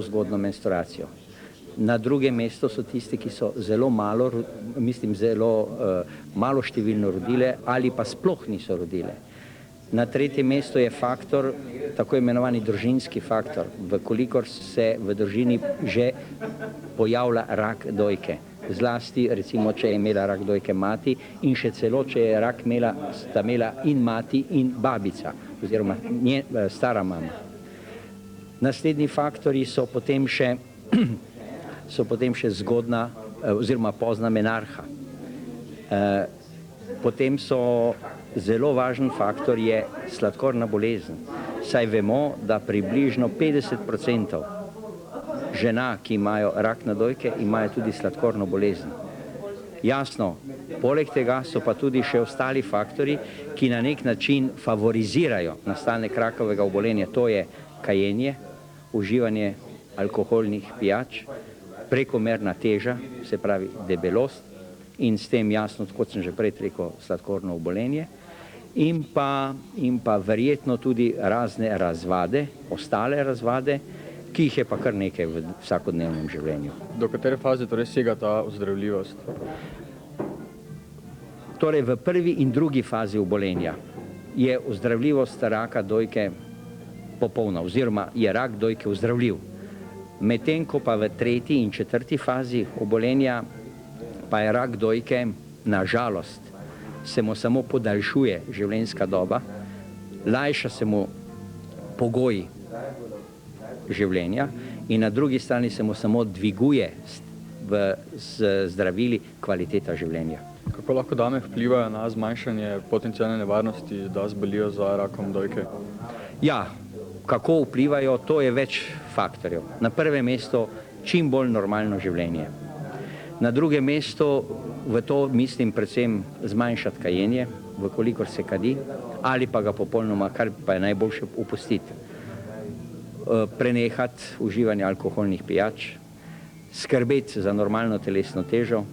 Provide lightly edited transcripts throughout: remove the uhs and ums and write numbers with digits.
zgodno menstruacijo. Na drugem mestu so tisti, ki so zelo malo številno rodile ali pa sploh niso rodile. Na tretjem mestu je faktor, tako imenovani družinski faktor, vkolikor se v družini že pojavlja rak dojke. Zlasti, recimo, če je imela rak dojke mati in še celo, če je rak sta imela in mati in babica, oziroma stara mama. Naslednji faktori so potem še zgodna oziroma pozna menarha. Potem so zelo važen faktor je sladkorna bolezen. Saj vemo, da približno 50% žena, ki imajo rak na dojke, imajo tudi sladkorno bolezen. Jasno, poleg tega so pa tudi še ostali faktori, ki na nek način favorizirajo nastanek rakavega obolenja. To je kajenje, uživanje alkoholnih pijač, prekomerna teža, se pravi debelost in s tem jasno, kot sem že prej rekel, sladkorno obolenje in pa verjetno tudi razne razvade, ostale razvade, ki jih je pa kar nekaj v vsakodnevnem življenju. Do katere faze torej sega ta ozdravljivost? Torej v prvi in drugi fazi obolenja je ozdravljivost raka dojke popolna oziroma je rak dojke ozdravljiv. Medtem ko pa v tretji in četrti fazi obolenja pa je rak dojke, na žalost, se mu samo podaljšuje življenjska doba, lajša se mu pogoji življenja in na drugi strani se mu samo dviguje z zdravili kvaliteta življenja. Kako lahko dame vplivajo na zmanjšanje potencialne nevarnosti, da zbolijo za rakom dojke? Ja, kako vplivajo, to je več faktorjev. Na prvem mestu čim bolj normalno življenje. Na drugem mestu v to mislim predvsem zmanjšati kajenje, vkolikor se kadi, ali pa ga popolnoma, kar pa je najboljše opustiti. Prenehati uživanje alkoholnih pijač, skrbeti za normalno telesno težo,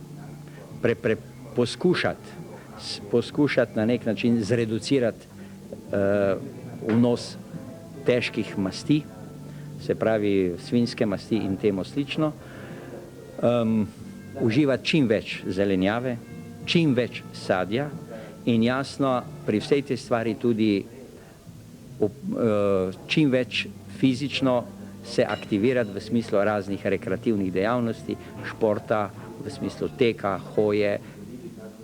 poskušati na nek način zreducirati vnos težkih masti, se pravi svinjske masti in temu slično, uživati čim več zelenjave, čim več sadja in jasno pri vsej tej stvari tudi čim več fizično se aktivirati v smislu raznih rekreativnih dejavnosti, športa, v smislu teka, hoje,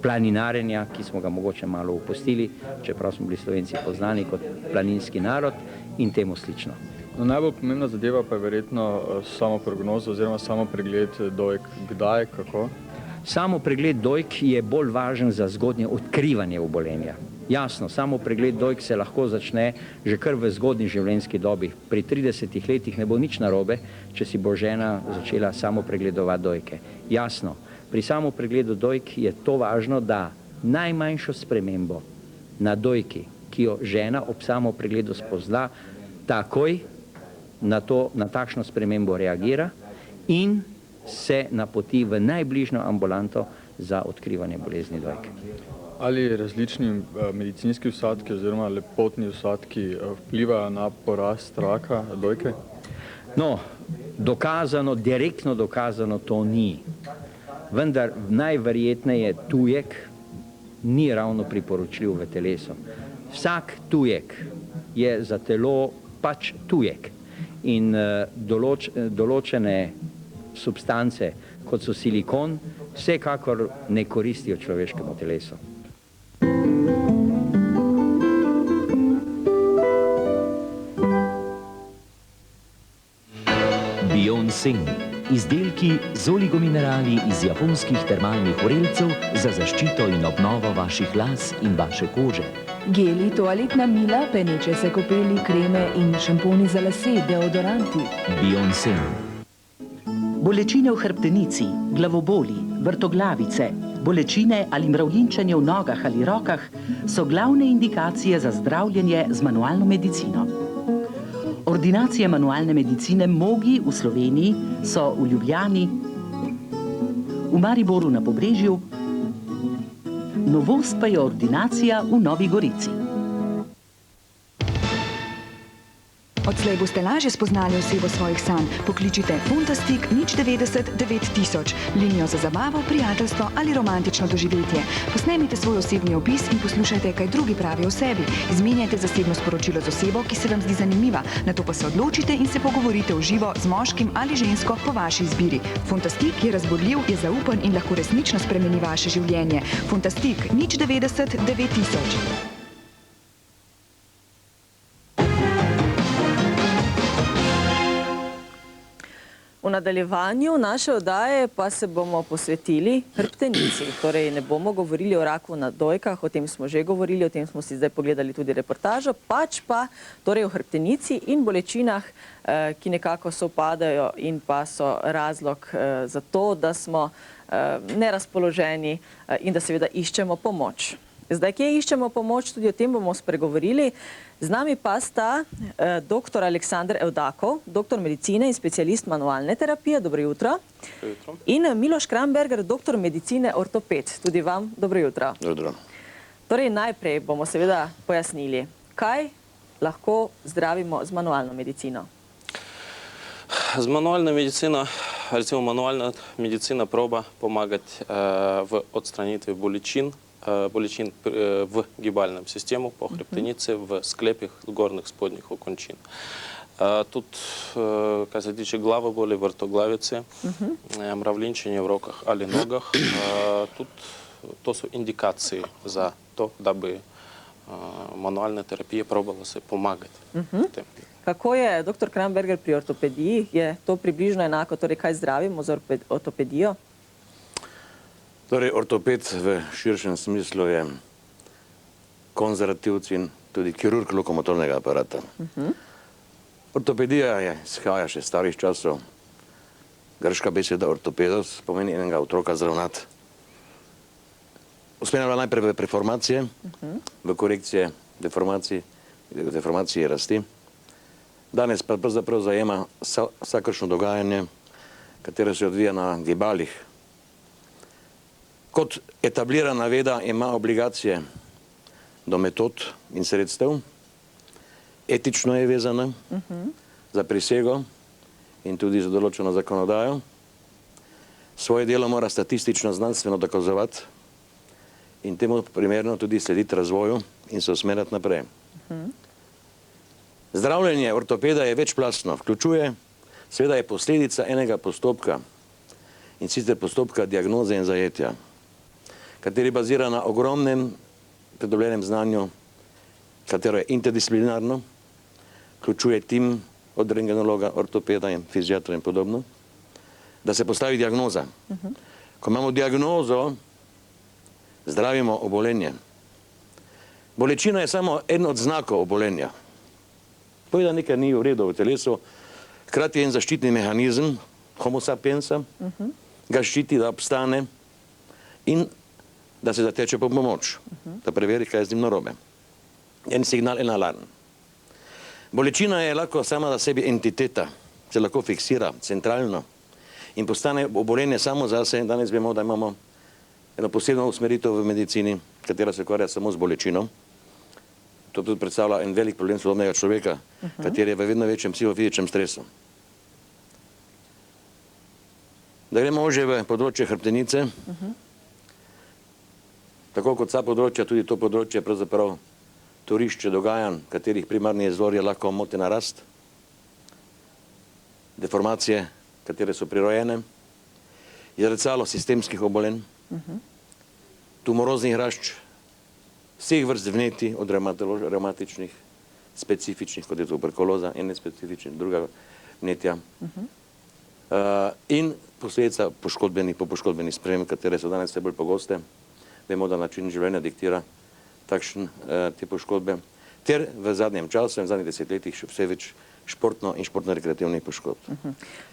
planinarenja, ki smo ga mogoče malo opustili, čeprav smo bili Slovenci poznani kot planinski narod in temu slično. No, najbolj pomembna zadeva pa je verjetno samo prognoza oziroma samo pregled dojk. Kdaj, kako? Samo pregled dojk je bolj važen za zgodnje odkrivanje obolenja. Jasno, samo pregled dojk se lahko začne že kar v zgodnji življenjski dobi. Pri 30 letih ne bo nič narobe, če si bo žena začela samo pregledovati dojke. Jasno, pri samo pregledu dojk je to važno, da najmanjšo spremembo na dojki, ki jo žena ob samo pregledu spozna, takoj na takšno spremembo reagira in se napoti v najbližjo ambulanto za odkrivanje bolezni dojke. Ali različni medicinski vsadki oziroma lepotni vsadki vplivajo na porast raka dojke? No, dokazano, direktno dokazano to ni. Vendar najverjetneje tujek ni ravno priporočljiv v telesu. Vsak tujek je za telo pač tujek in določene substance, kot so silikon, vsekakor ne koristijo človeškemu telesu. Bionsen. Izdelki z oligominerali iz japonskih termalnih vrelcev za zaščito in obnovo vaših las in vaše kože. Geli, toaletna mila, peneče se kopeli, kreme in šamponi za lase, deodoranti. Bionsen. Bolečine v hrbtenici, glavoboli, vrtoglavice, bolečine ali mravljinčenje v nogah ali rokah so glavne indikacije za zdravljenje z manualno medicino. Ordinacije manualne medicine Mogi v Sloveniji so v Ljubljani, v Mariboru na Pobrežju, novost pa je ordinacija v Novi Gorici. Odslej boste lažje spoznali osebo svojih sanj. Pokličite Funtastic 090 9000, linijo za zabavo, prijateljstvo ali romantično doživetje. Posnemite svoj osebni opis in poslušajte, kaj drugi pravijo o sebi. Izmenjajte zasebno sporočilo z osebo, ki se vam zdi zanimiva. Nato pa se odločite in se pogovorite v živo z moškim ali žensko po vaši izbiri. Funtastic je razburljiv, je zaupen in lahko resnično spremeni vaše življenje. Funtastic 090 9000. V nadaljevanju naše oddaje pa se bomo posvetili hrbtenici. Torej ne bomo govorili o raku na dojkah, o tem smo že govorili, o tem smo si zdaj pogledali tudi reportažo, pač pa torej o hrbtenici in bolečinah, ki nekako sovpadajo in pa so razlog za to, da smo nerazpoloženi in da seveda iščemo pomoč. Zdaj, kje iščemo pomoč, tudi o tem bomo spregovorili. Z nami pa sta dr. Aleksander Evdakov, doktor medicine in specialist manualne terapije. Dobro jutro. Dobro jutro. In Miloš Kramberger, doktor medicine ortoped. Tudi vam dobro jutro. Dobro jutro. Torej, najprej bomo seveda pojasnili, kaj lahko zdravimo z manualno medicino. Z manualной медициной, recimo manualna medicina proba pomagati v odstranitvi bolečin в гибальном систему по хребтенице, в склепах горных сподних окончин. Тут, кой се тиче главоболи, въртоглавици, мравлинчење в роках али ногах, тут то са индикации за то, да би мануальна терапия пробала се помагати. Kako je, dr. Kramberger, pri ortopediji? Je to približno enako, torej kaj zdravimo z ortopedijo? Torej, ortoped v širšem smislu je konzervativc in tudi kirurg lokomotornega aparata. Ortopedija izhaja še starih časov. Grška beseda ortopedos pomeni enega otroka zravnati. Usmerjala najprej v preformacije, v korekcije deformacije rasti. Danes pa pravzaprav zajema vsakršno dogajanje, katero se odvija na gibalih. Kot etablirana veda ima obligacije do metod in sredstev, etično je vezana za prisego in tudi za določeno zakonodajo. Svoje delo mora statistično znanstveno dokazovati in temu primerno tudi slediti razvoju in se usmerjati naprej. Zdravljenje ortopeda je večplastno, vključuje, seveda je posledica enega postopka, in sicer postopka diagnoze in zajetja, kateri bazira na ogromnem pridobljenem znanju, katero je interdisciplinarno, vključuje tim od rentgenologa, ortopeda in fiziatra in podobno, da se postavi diagnoza. Ko imamo diagnozo, zdravimo obolenje. Bolečina je samo eden od znakov obolenja. Pove, da nekaj ni v redu v telesu, hkrati je en zaščitni mehanizem, homo sapiensa, ga ščiti, da obstane in da se zateče po pomoč, da preveri, kaj je z njim narobe. En signal, en alarm. Bolečina je lahko sama za sebi entiteta, se lahko fiksira centralno in postane obolenje samo zase. Danes vemo, da imamo eno posebno usmeritev v medicini, katera se ukvarja samo z bolečino. To tudi predstavlja en velik problem sodobnega človeka, kateri je v vedno večjem psihofizičnem stresu. Da gremo že v področje hrbtenice, tako kot vsa področja, tudi to področje je pravzaprav torišče dogajanj, katerih primarni izvor je lahko motena rast, deformacije, katere so prirojene, zrcalo sistemskih obolenj, tumoroznih rašč, vseh vrst vnetij, od revmatičnih, specifičnih, kot je tuberkuloza, in nespecifičnih, druga vnetja, in posledica poškodbenih sprememb, katere so danes vse bolj pogoste. Vemo, da način življenja diktira takšen te poškodbe, ter v zadnjem času in v zadnjih desetletjih še vse več športno in športno-rekreativnih poškodb.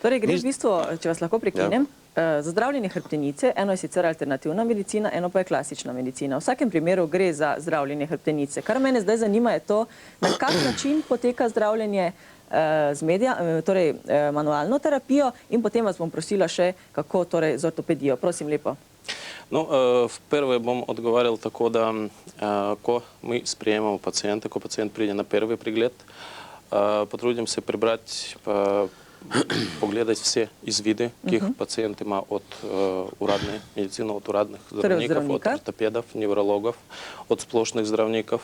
Torej, gre v bistvu, če vas lahko prekinem, za zdravljenje hrbtenice, eno je sicer alternativna medicina, eno pa je klasična medicina. V vsakem primeru gre za zdravljenje hrbtenice. Kar mene zdaj zanima je to, na kak način poteka zdravljenje torej manualno terapijo, in potem vas bom prosila še, kako torej z ortopedijo. Prosim lepo. No, впервые бом odgovarjal tako, da ko mi sprejemamo pacijenta, ko pacijent pride na prvi pregled, Потрудим се прибрати, погледати всі извиди, яких пацієнт має від урадної медицини, від урадних здравників, від ортопедів, неврологів, від сплошних здравників.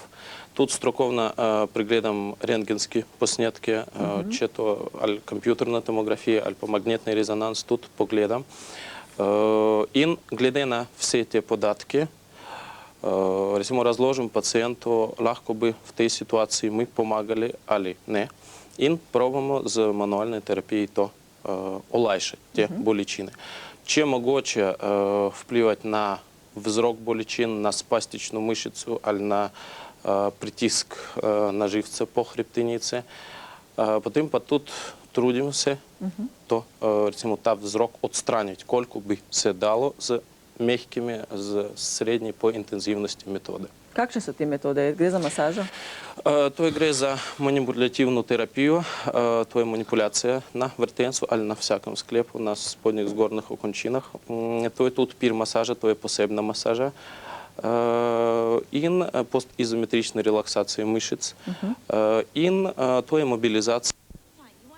Тут строковно пригледам рентгенські поснятки, чи то комп'ютерна томографія, або магнітний резонанс, тут погледам. І глядя на всі ті податки, recimo razložim pacijentu, lahko bi v tej situaciji mi pomagali ali ne. In probamo z manualnoj terapiji to olajšati, te bolečine. Če je mogoče vplivati na vzrok bolečin, na spastično mišico ali na pritisk na živce po hrbtenici, potem pa tudi trudimo se to, recimo, ta vzrok odstraniti, koliko bi se dalo z mehkimi, z srednji po intenzivnosti metode. Kakšne so te metode? Gre za masažo? To gre za manipulativno terapijo, to je manipulacija na vrtencu ali na vsakem sklepu, na spodnjih zgornjih okončinah. To je tudi pir masaža, to je posebna masaža. In postizometrična relaksacija mišic. In to je mobilizacija